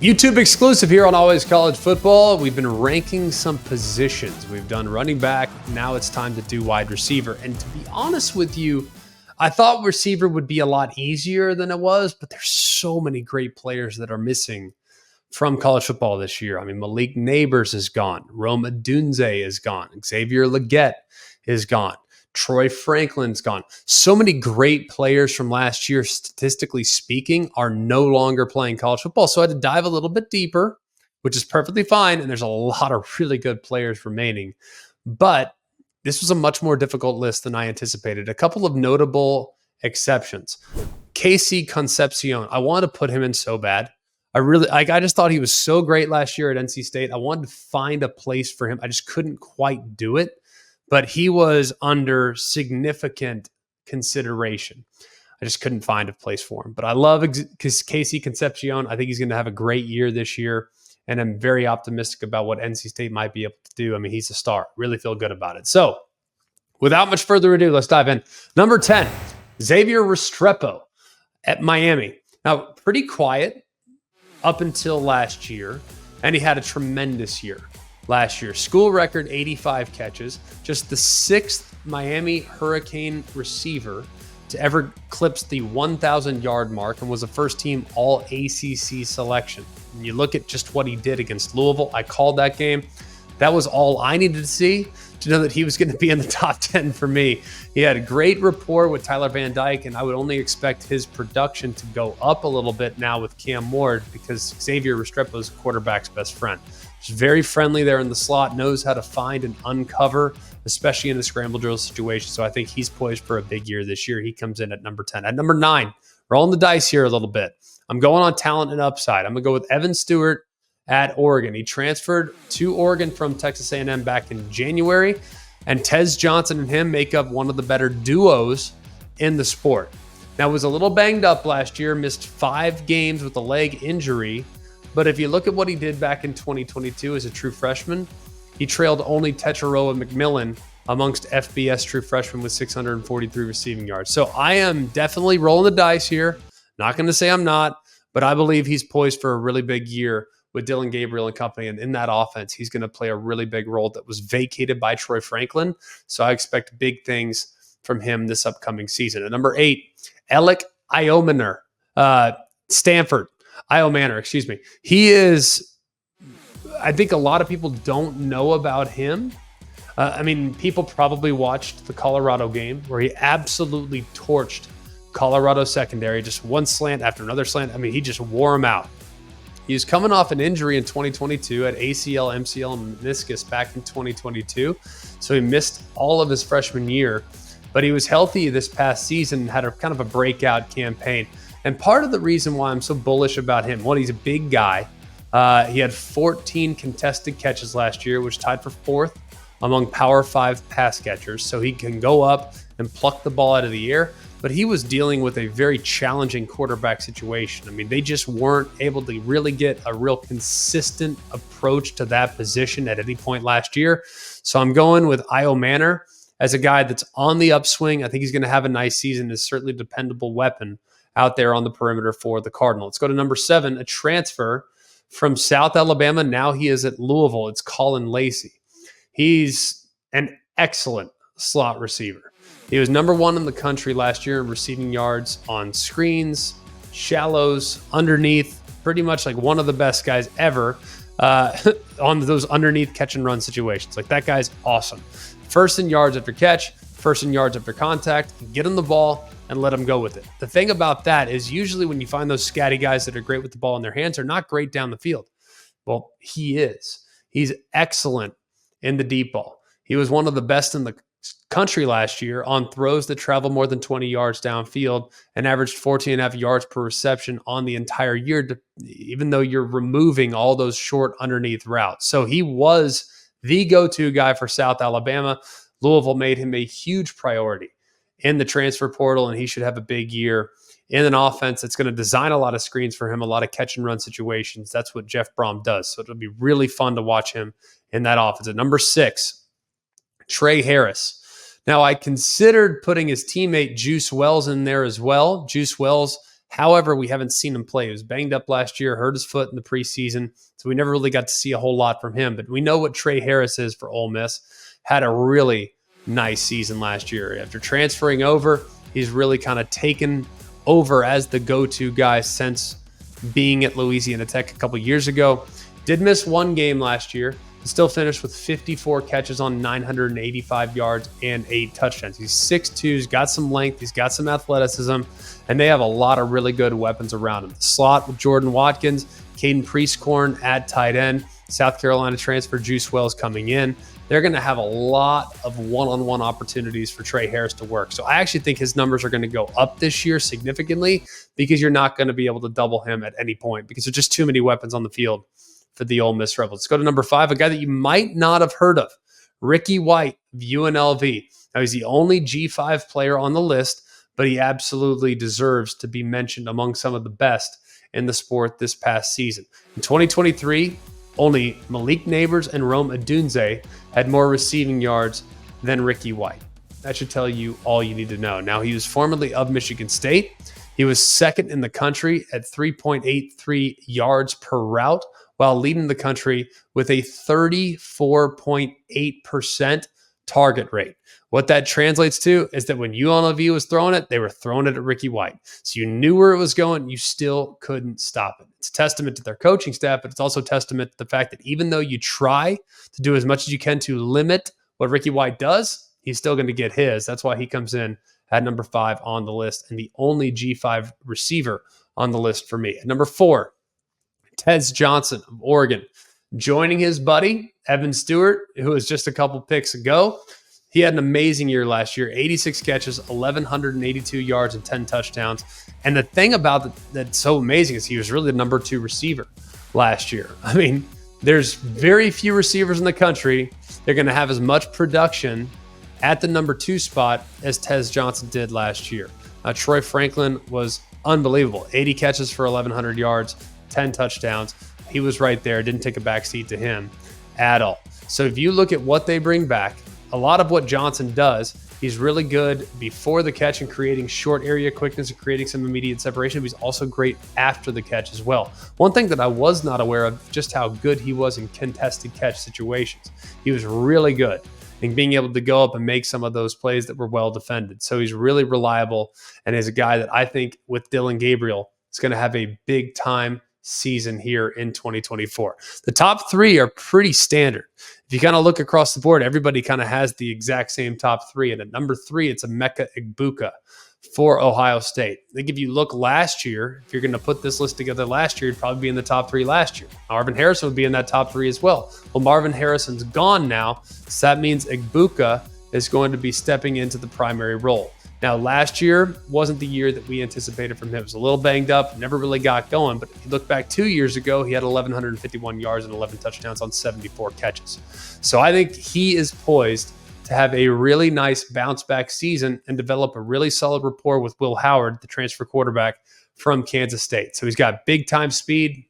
YouTube exclusive here on Always College Football. We've been ranking some positions. We've done running back. Now it's time to do wide receiver. And to be honest with you, I thought receiver would be a lot easier than it was, but there's so many great players that are missing from college football this year. I mean, Malik Neighbors is gone. Rome Odunze is gone. Xavier Legette is gone. Troy Franklin's gone. So many great players from last year, statistically speaking, are no longer playing college football. So I had to dive a little bit deeper, which is perfectly fine. And there's a lot of really good players remaining. But this was a much more difficult list than I anticipated. A couple of notable exceptions. Casey Concepcion. I wanted to put him in so bad. I just thought he was so great last year at NC State. I wanted to find a place for him. I just couldn't quite do it. But he was under significant consideration. I just couldn't find a place for him. But I love Casey Concepcion. I think he's going to have a great year this year. And I'm very optimistic about what NC State might be able to do. I mean, he's a star. Really feel good about it. So without much further ado, let's dive in. Number 10, Xavier Restrepo at Miami. Now, pretty quiet up until last year. And he had a tremendous year last year. School record 85 catches, just the sixth Miami Hurricane receiver to ever eclipse the 1,000-yard mark and was a first-team All-ACC selection. And you look at just what he did against Louisville. I called that game. That was all I needed to see to know that he was going to be in the top 10 for me. He had a great rapport with Tyler Van Dyke, and I would only expect his production to go up a little bit now with Cam Ward because Xavier Restrepo is quarterback's best friend. He's very friendly there in the slot, knows how to find and uncover, especially in the scramble drill situation. So I think he's poised for a big year this year. He comes in at number 10. At number 9, rolling the dice here a little bit. I'm going on talent and upside. I'm going to go with Evan Stewart at Oregon. He transferred to Oregon from Texas A&M back in January, and Tez Johnson and him make up one of the better duos in the sport. Now, was a little banged up last year, missed 5 games with a leg injury, but if you look at what he did back in 2022 as a true freshman, he trailed only Tetairoa McMillan amongst FBS true freshmen with 643 receiving yards. So I am definitely rolling the dice here. Not going to say I'm not, but I believe he's poised for a really big year with Dylan Gabriel and company. And in that offense, he's going to play a really big role that was vacated by Troy Franklin. So I expect big things from him this upcoming season. At number 8, Alec Iomanner, Stanford. Iomanner, excuse me. He is, I think a lot of people don't know about him. I mean, people probably watched the Colorado game where he absolutely torched Colorado secondary, just one slant after another slant. I mean, he just wore them out. He was coming off an injury in 2022 at ACL, MCL, and meniscus back in 2022. So he missed all of his freshman year, but he was healthy this past season and had a kind of a breakout campaign. And part of the reason why I'm so bullish about him, one, he's a big guy. He had 14 contested catches last year, which tied for 4th among Power 5 pass catchers. So he can go up and pluck the ball out of the air. But he was dealing with a very challenging quarterback situation. I mean, they just weren't able to really get a real consistent approach to that position at any point last year. So I'm going with Iomanner as a guy that's on the upswing. I think he's going to have a nice season. Is certainly a dependable weapon out there on the perimeter for the Cardinal. Let's go to number 7, a transfer from South Alabama. Now he is at Louisville. It's Colin Lacey. He's an excellent slot receiver. He was number 1 in the country last year in receiving yards on screens, shallows, underneath, pretty much like one of the best guys ever on those underneath catch and run situations. Like, that guy's awesome. First in yards after catch, first in yards after contact, get him the ball and let him go with it. The thing about that is usually when you find those scatty guys that are great with the ball in their hands, they're not great down the field. Well, he is. He's excellent in the deep ball. He was one of the best in the country last year on throws that travel more than 20 yards downfield and averaged 14.5 yards per reception on the entire year, even though you're removing all those short underneath routes. So he was the go-to guy for South Alabama. Louisville made him a huge priority in the transfer portal, and he should have a big year in an offense that's going to design a lot of screens for him, a lot of catch and run situations. That's what Jeff Brom does. So it'll be really fun to watch him in that offense. At number 6, Trey Harris. Now, I considered putting his teammate Juice Wells in there as well. Juice Wells However, we haven't seen him play. He was banged up last year, hurt his foot in the preseason, so we never really got to see a whole lot from him. But we know what Trey Harris is for Ole Miss. Had a really nice season last year. After transferring over, he's really kind of taken over as the go-to guy since being at Louisiana Tech a couple years ago. Did miss one game last year, but still finished with 54 catches on 985 yards and 8 touchdowns. He's 6'2", he's got some length, he's got some athleticism, and they have a lot of really good weapons around him. The slot with Jordan Watkins, Caden Priestcorn at tight end, South Carolina transfer Juice Wells coming in. They're going to have a lot of one-on-one opportunities for Trey Harris to work. So I actually think his numbers are going to go up this year significantly because you're not going to be able to double him at any point because there's just too many weapons on the field for the Ole Miss Rebels. Let's go to number 5, a guy that you might not have heard of, Ricky White of UNLV. Now, he's the only G5 player on the list, but he absolutely deserves to be mentioned among some of the best in the sport this past season. In 2023, only Malik Neighbors and Rome Odunze had more receiving yards than Ricky White. That should tell you all you need to know. Now, he was formerly of Michigan State. He was second in the country at 3.83 yards per route, while leading the country with a 34.8% target rate. What that translates to is that when UNLV was throwing it, they were throwing it at Ricky White. So you knew where it was going. You still couldn't stop it. It's a testament to their coaching staff, but it's also a testament to the fact that even though you try to do as much as you can to limit what Ricky White does, he's still going to get his. That's why he comes in at number 5 on the list and the only G5 receiver on the list for me. At number 4, Tez Johnson of Oregon, joining his buddy, Evan Stewart, who was just a couple picks ago. He had an amazing year last year, 86 catches, 1,182 yards, and 10 touchdowns. And the thing about that's so amazing is he was really the number 2 receiver last year. I mean, there's very few receivers in the country that are going to have as much production at the number 2 spot as Tez Johnson did last year. Troy Franklin was unbelievable, 80 catches for 1,100 yards, 10 touchdowns. He was right there, didn't take a backseat to him at all. So if you look at what they bring back, a lot of what Johnson does, he's really good before the catch and creating short area quickness and creating some immediate separation. But he's also great after the catch as well. One thing that I was not aware of, just how good he was in contested catch situations. He was really good in being able to go up and make some of those plays that were well defended. So he's really reliable and is a guy that I think with Dylan Gabriel is going to have a big time season here in 2024. The top 3 are pretty standard. If you kind of look across the board, everybody kind of has the exact same top 3. And at number 3, it's Emeka Egbuka for Ohio State. I think if you look last year, if you're going to put this list together last year, it'd probably be in the top 3 last year. Marvin Harrison would be in that top 3 as well. Well, Marvin Harrison's gone now, so that means Egbuka is going to be stepping into the primary role. Now, last year wasn't the year that we anticipated from him. It was a little banged up, never really got going. But if you look back 2 years ago, he had 1,151 yards and 11 touchdowns on 74 catches. So I think he is poised to have a really nice bounce back season and develop a really solid rapport with Will Howard, the transfer quarterback from Kansas State. So he's got big time speed.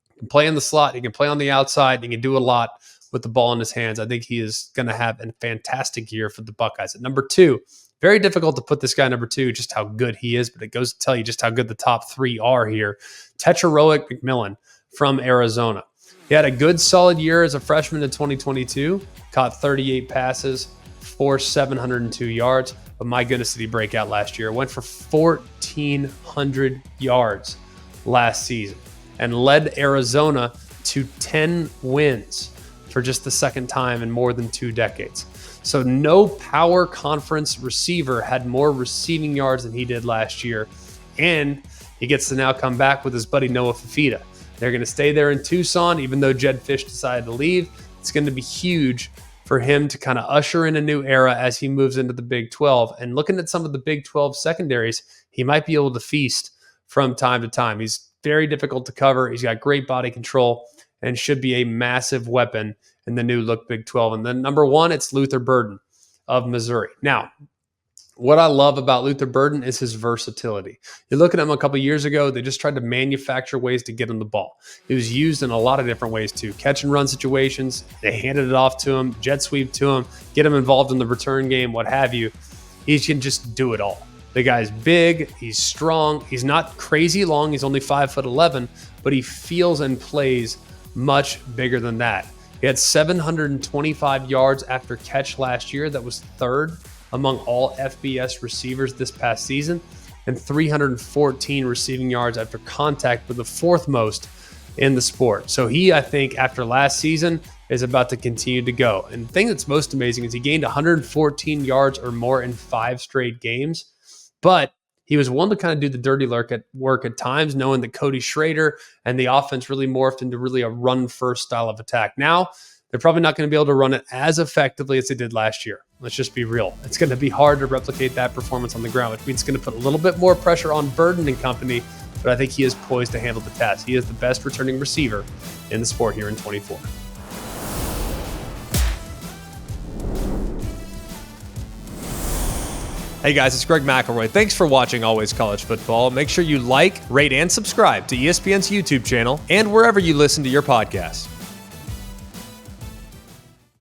He can play in the slot. He can play on the outside. He can do a lot with the ball in his hands. I think he is going to have a fantastic year for the Buckeyes. At number 2, very difficult to put this guy number 2, just how good he is, but it goes to tell you just how good the top 3 are here. Tetairoa McMillan from Arizona. He had a good, solid year as a freshman in 2022, caught 38 passes for 702 yards, but my goodness, did he break out last year. Went for 1,400 yards last season and led Arizona to 10 wins for just the second time in more than 2 decades. So no power conference receiver had more receiving yards than he did last year. And he gets to now come back with his buddy Noah Fafita. They're going to stay there in Tucson, even though Jed Fish decided to leave. It's going to be huge for him to kind of usher in a new era as he moves into the Big 12. And looking at some of the Big 12 secondaries, he might be able to feast from time to time. He's very difficult to cover. He's got great body control and should be a massive weapon in the new look Big 12. And then number 1, it's Luther Burden of Missouri. Now, what I love about Luther Burden is his versatility. You look at him a couple years ago, they just tried to manufacture ways to get him the ball. He was used in a lot of different ways too. Catch and run situations, they handed it off to him, jet sweep to him, get him involved in the return game, what have you. He can just do it all. The guy's big, he's strong, he's not crazy long, he's only 5'11", but he feels and plays much bigger than that. He had 725 yards after catch last year. That was third among all FBS receivers this past season, and 314 receiving yards after contact, with the fourth most in the sport. So he, I think, after last season, is about to continue to go. And the thing that's most amazing is he gained 114 yards or more in 5 straight games. But he was one to kind of do the dirty work at times, knowing that Cody Schrader and the offense really morphed into really a run-first style of attack. Now, they're probably not going to be able to run it as effectively as they did last year. Let's just be real. It's going to be hard to replicate that performance on the ground, which means it's going to put a little bit more pressure on Burden and company, but I think he is poised to handle the task. He is the best returning receiver in the sport here in 24. Hey guys, it's Greg McElroy. Thanks for watching Always College Football. Make sure you like, rate, and subscribe to ESPN's YouTube channel and wherever you listen to your podcasts.